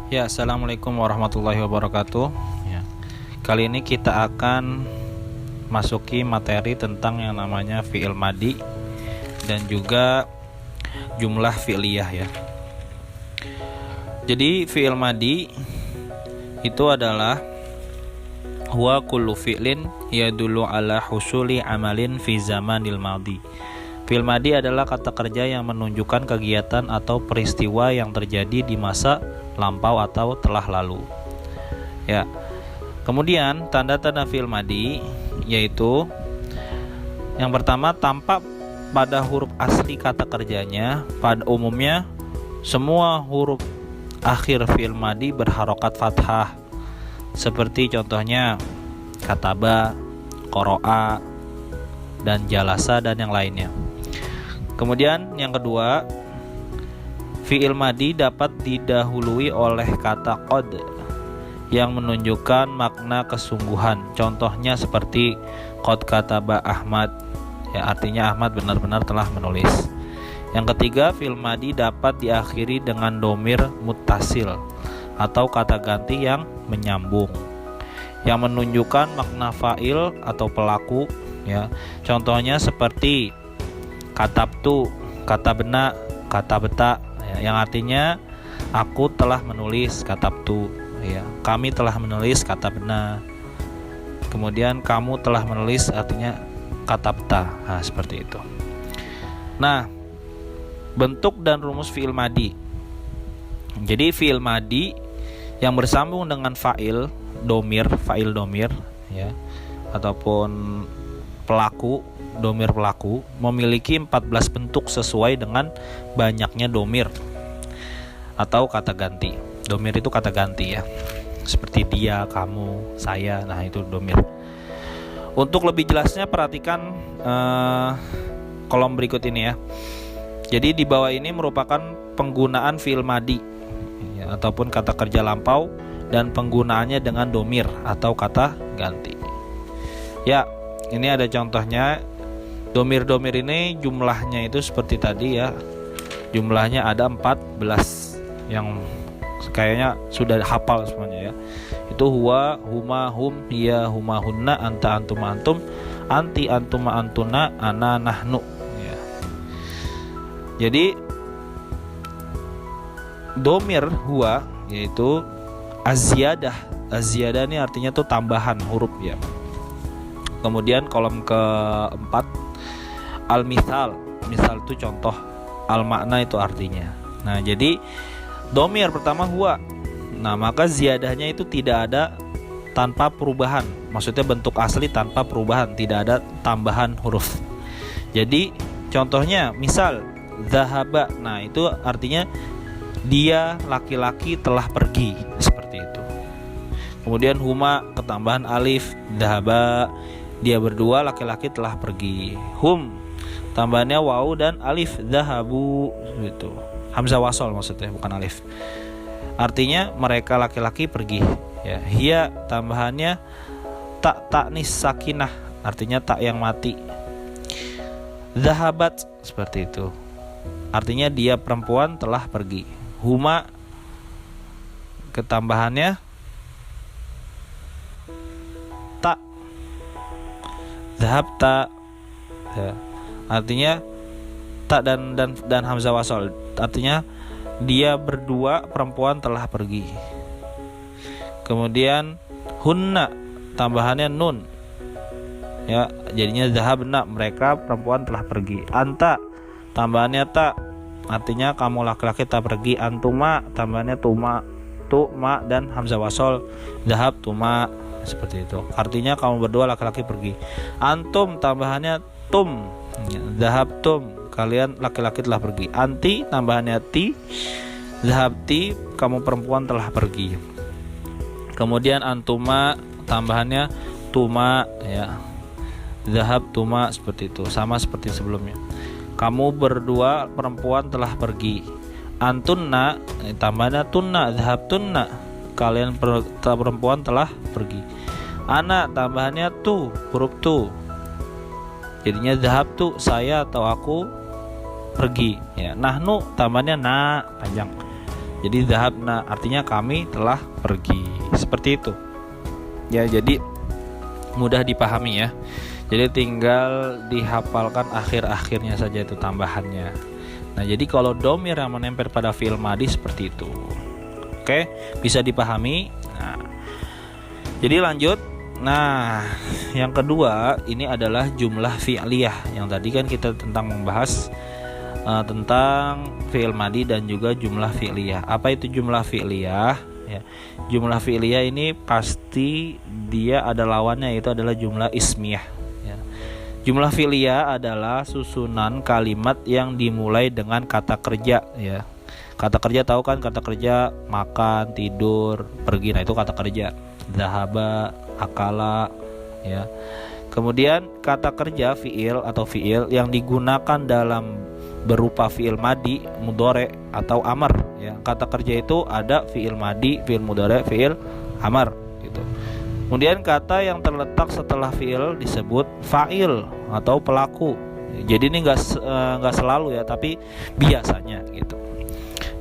Ya, assalamualaikum warahmatullahi wabarakatuh. Ya, kali ini kita akan masuki materi tentang yang namanya fi'il madi dan juga jumlah fi'liyah ya. Jadi fi'il madi itu adalah huwa kullu fi'lin yadullu ala husuli amalin fi zamanil madi. Fi'il madi adalah kata kerja yang menunjukkan kegiatan atau peristiwa yang terjadi di masa lampau atau telah lalu. Ya. Kemudian tanda-tanda fi'il madi yaitu yang pertama, tampak pada huruf asli kata kerjanya. Pada umumnya semua huruf akhir fi'il madi berharokat fathah. Seperti contohnya kataba, qoro'a, dan jalasa dan yang lainnya. Kemudian yang kedua, fi'il madi dapat didahului oleh kata qad yang menunjukkan makna kesungguhan. Contohnya seperti qad kataba Ahmad, ya, artinya Ahmad benar-benar telah menulis. Yang ketiga, fi'il madi dapat diakhiri dengan domir muttasil atau kata ganti yang menyambung yang menunjukkan makna fa'il atau pelaku, ya. Contohnya seperti katabtu, katabna, katabta, ya, yang artinya aku telah menulis, katabtu, ya. Kami telah menulis, katabna. Kemudian kamu telah menulis artinya katabta. Nah, seperti itu. Nah, bentuk dan rumus fi'il madi. Jadi fi'il madi yang bersambung dengan fa'il domir, ya, ataupun pelaku, domir pelaku, memiliki 14 bentuk sesuai dengan banyaknya domir atau kata ganti. Domir itu kata ganti, ya, seperti dia, kamu, saya. Nah, itu domir. Untuk lebih jelasnya perhatikan kolom berikut ini, ya. Jadi di bawah ini merupakan penggunaan fi'il madi, ya, ataupun kata kerja lampau dan penggunaannya dengan domir atau kata ganti. Ya, ini ada contohnya. Domir-domir ini jumlahnya itu seperti tadi, ya. Jumlahnya ada 14 yang kayaknya sudah hafal semuanya, ya. Itu huwa, huma, hum, hiya, huma, hunna, anta, antum, antum, anti, antuma, antuna, ana, nahnu, ya. Jadi domir huwa yaitu az-ziyadah. Az-ziyadah ini artinya tuh tambahan huruf, ya. Kemudian kolom keempat, al-mithal. Misal itu contoh, al-makna itu artinya. Nah, jadi domir pertama huwa. Nah, maka ziyadahnya itu tidak ada tanpa perubahan. Maksudnya bentuk asli tanpa perubahan, tidak ada tambahan huruf. Jadi contohnya misal zahaba. Nah, itu artinya dia laki-laki telah pergi, seperti itu. Kemudian huma ketambahan alif, zahaba, dia berdua laki-laki telah pergi. Hum tambahannya waw dan alif, zahabu, gitu. Hamzah wasol maksudnya, bukan alif. Artinya mereka laki-laki pergi, ya. Hiya tambahannya tak taknis sakinah, artinya tak yang mati. Zahabat, seperti itu. Artinya dia perempuan telah pergi. Huma ketambahannya tak, zahabta, ya. Artinya tak dan hamzah wasol, artinya dia berdua perempuan telah pergi. Kemudian hunna tambahannya nun, ya, jadinya zahabna, mereka perempuan telah pergi. Anta tambahannya tak, artinya kamu laki-laki tak pergi. Antuma tambahannya tuma, ma dan hamzah wasol, zahab tuma, seperti itu. Artinya kamu berdua laki-laki pergi. Antum tambahannya tum, zahab tum, kalian laki-laki telah pergi. Anti tambahannya ti, zahabti, kamu perempuan telah pergi. Kemudian antuma tambahannya tuma, ya, zahab tuma, seperti itu. Sama seperti sebelumnya. Kamu berdua perempuan telah pergi. Antunna tambahnya tunna, zahab tunna, kalian perempuan telah pergi. Ana tambahannya tu, huruf tu, jadinya zahab tu, saya atau aku pergi, ya. Nahnu tambahnya na, panjang, Jadi dhahabna artinya kami telah pergi. Seperti itu. Ya, jadi mudah dipahami ya. Jadi tinggal dihafalkan akhir-akhirnya saja itu tambahannya. Nah, jadi kalau domir yang menempel pada fi'il madi seperti itu. Oke, bisa dipahami. Nah, jadi lanjut. Nah, yang kedua ini adalah jumlah fi'liyah. Yang tadi kan kita membahas tentang fi'il madi dan juga jumlah fi'liyah. Apa itu jumlah fi'liyah? Ya, jumlah fi'liyah ini pasti dia ada lawannya, yaitu adalah jumlah ismiyah. Ya. Jumlah fi'liyah adalah susunan kalimat yang dimulai dengan kata kerja. Ya. Kata kerja tahu kan, kata kerja makan, tidur, pergi. Nah itu kata kerja. Zahaba, akala. Ya. Kemudian kata kerja fi'il atau fi'il yang digunakan dalam berupa fi'il madi, mudhari atau amar ya. Kata kerja itu ada fi'il madi, fi'il mudhari, fi'il amar gitu. Kemudian kata yang terletak setelah fi'il disebut fa'il atau pelaku. Jadi ini enggak selalu ya, tapi biasanya gitu.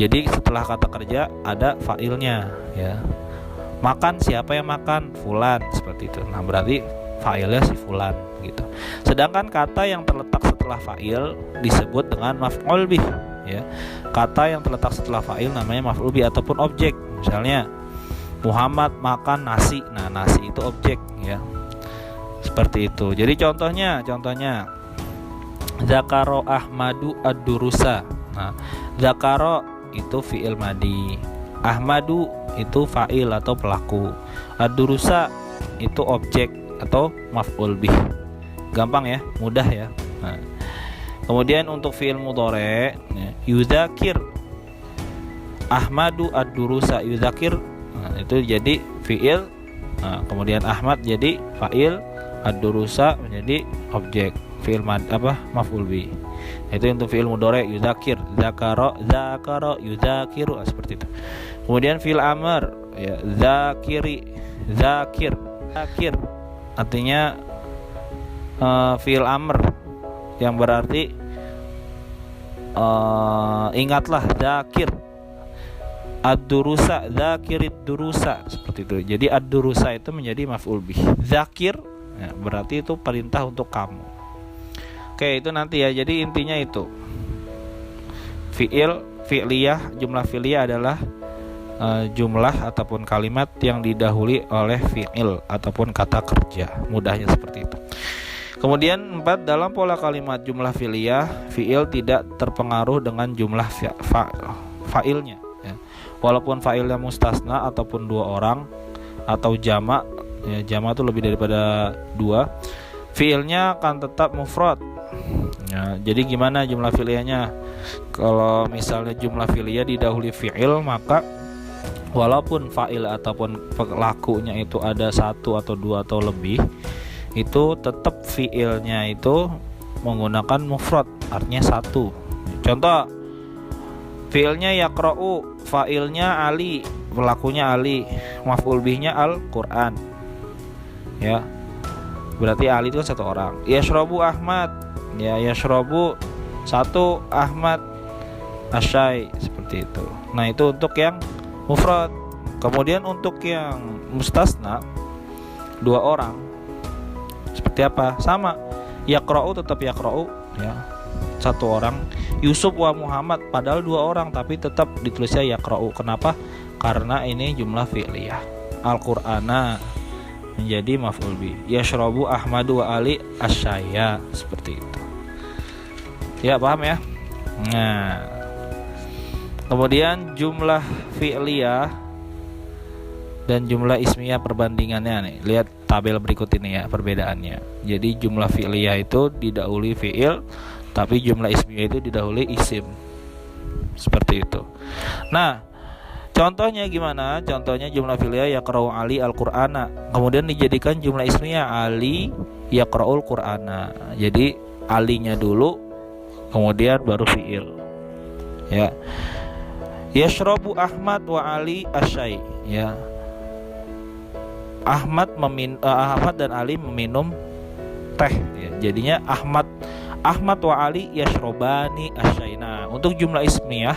Jadi setelah kata kerja ada fa'ilnya ya. Makan, siapa yang makan? Fulan, seperti itu. Nah, berarti fa'ilnya si fulan gitu. Sedangkan kata yang terletak setelah fa'il disebut dengan maf'ul bih ya. Kata yang terletak setelah fa'il namanya maf'ul bih ataupun objek. Misalnya Muhammad makan nasi. Nah, nasi itu objek ya. Seperti itu. Jadi contohnya Zakaro Ahmadu ad-durusa. Nah, Zakaro itu fi'il madi, Ahmadu itu fa'il atau pelaku, ad-durusa itu objek atau maf'ul bih. Gampang ya, mudah ya. Nah, kemudian untuk fi'il mudhari ya, yuzakir Ahmadu ad-durusa, yuzakir itu jadi fi'il. Nah, kemudian Ahmad jadi fa'il, ad-durusa menjadi objek, fi'il maf'ul bih. Itu untuk fi'il mudhari yuzakir, zakara yuzakiru seperti itu. Kemudian fi'il amr ya, zakir artinya fi'il amr yang berarti ingatlah, zakir. Ad-durusa, zakirid durusa, seperti itu. Jadi ad-durusa itu menjadi maf'ul bih. Zakir ya, berarti itu perintah untuk kamu. Oke, itu nanti ya. Jadi intinya itu fi'liyah, jumlah fi'liyah adalah jumlah ataupun kalimat yang didahului oleh fi'il ataupun kata kerja. Mudahnya seperti itu. Kemudian 4, dalam pola kalimat jumlah fi'liyah, fi'il tidak terpengaruh dengan jumlah fa'ilnya ya. Walaupun fa'ilnya mustasna ataupun 2 orang atau jamak ya, jamak itu lebih daripada 2, fi'ilnya akan tetap mufrad ya. Jadi gimana jumlah fi'liyahnya? Kalau misalnya jumlah fi'liyah didahului fi'il, maka walaupun fa'il ataupun pelakunya itu ada 1 atau 2 atau lebih, itu tetap fi'ilnya itu menggunakan mufrad, artinya 1. Contoh, fi'ilnya yaqra'u, fa'ilnya Ali, pelakunya Ali, maf'ul bihnya Al-Qur'an ya. Berarti Ali itu kan 1 orang. Yashrabu Ahmad ya, yashrabu 1 Ahmad asyai, seperti itu. Nah, itu untuk yang mufrad. Kemudian untuk yang mustasna 2 orang seperti apa? Sama, yaqra'u tetap yaqra'u ya, 1 orang. Yusuf wa Muhammad padahal 2 orang tapi tetap ditulisnya yaqra'u. Kenapa? Karena ini jumlah fi'liyah. Al-Qur'ana menjadi maf'ul bih. Yashrabu Ahmadu wa Ali asyaya, seperti itu. Ya, paham ya? Nah, kemudian jumlah fi'liyah dan jumlah ismiyah perbandingannya nih. Lihat tabel berikut ini ya perbedaannya. Jadi jumlah fi'liyah itu didahului fi'il, tapi jumlah ismiyah itu didahului isim. Seperti itu. Nah, contohnya gimana? Contohnya jumlah fi'liyah yaqra'u Ali al-Qur'ana. Kemudian dijadikan jumlah ismiyah Ali yaqra'ul Qur'ana. Jadi alinya dulu, kemudian baru fi'il. Ya. Yashrabu Ahmad wa Ali asyai. Ya. Ahmad dan Ali meminum teh ya. Jadinya Ahmad wa Ali yashrobani asyai. Nah, untuk jumlah ismiyah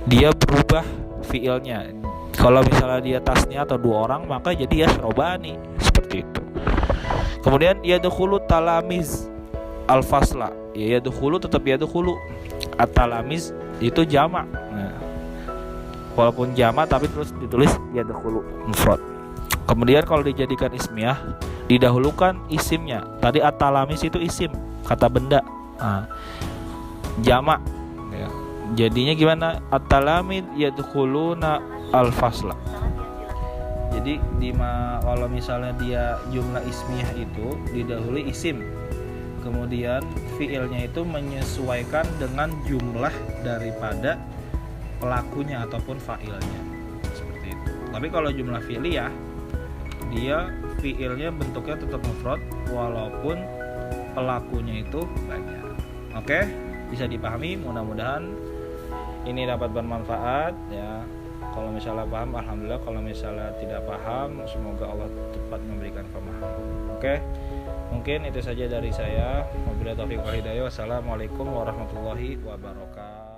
dia berubah fiilnya. Kalau misalnya dia tasnya atau 2 orang, maka jadi yasrobani, seperti itu. Kemudian yadkhulu talamiz al-fasla. Ya yadkhulu tetap yadkhulu. At-talamiz itu jamak. Nah, walaupun jamak tapi terus ditulis yadkhulu mufrad. Kemudian kalau dijadikan ismiyah, didahulukan isimnya. Tadi at-talamiz itu isim, kata benda. Nah, jamak ya. Jadinya gimana? At-talamid yadkhuluna al-fasla. Jadi kalau misalnya dia jumlah ismiyah itu didahului isim, kemudian fiilnya itu menyesuaikan dengan jumlah daripada pelakunya ataupun fa'ilnya, seperti itu. Tapi kalau jumlah fi'liyah, dia fiilnya bentuknya tetap mufrad walaupun pelakunya itu banyak. Oke, bisa dipahami, mudah-mudahan ini dapat bermanfaat ya. Kalau misalnya paham, alhamdulillah. Kalau misalnya tidak paham, semoga Allah cepat memberikan pemahaman. Oke, mungkin itu saja dari saya. Wabillahi taufiq wal hidayah. Wassalamualaikum warahmatullahi wabarakatuh.